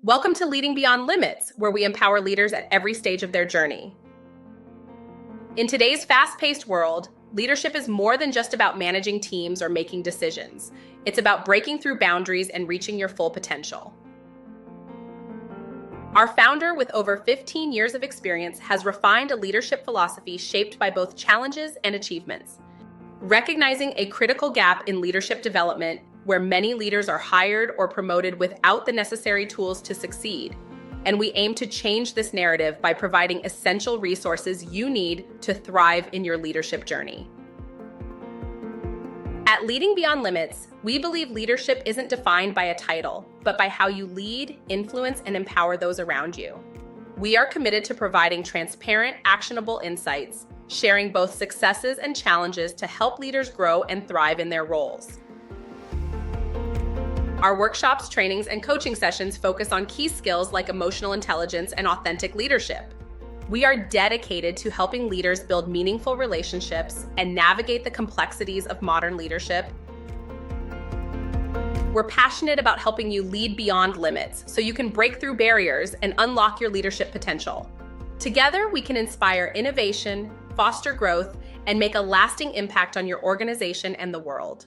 Welcome to Leading Beyond Limits, where we empower leaders at every stage of their journey. In today's fast-paced world, leadership is more than just about managing teams or making decisions. It's about breaking through boundaries and reaching your full potential. Our founder, with over 15 years of experience, has refined a leadership philosophy shaped by both challenges and achievements. Recognizing a critical gap in leadership development, where many leaders are hired or promoted without the necessary tools to succeed. And we aim to change this narrative by providing essential resources you need to thrive in your leadership journey. At Leading Beyond Limits, we believe leadership isn't defined by a title, but by how you lead, influence, and empower those around you. We are committed to providing transparent, actionable insights, sharing both successes and challenges to help leaders grow and thrive in their roles. Our workshops, trainings, and coaching sessions focus on key skills like emotional intelligence and authentic leadership. We are dedicated to helping leaders build meaningful relationships and navigate the complexities of modern leadership. We're passionate about helping you lead beyond limits so you can break through barriers and unlock your leadership potential. Together, we can inspire innovation, foster growth, and make a lasting impact on your organization and the world.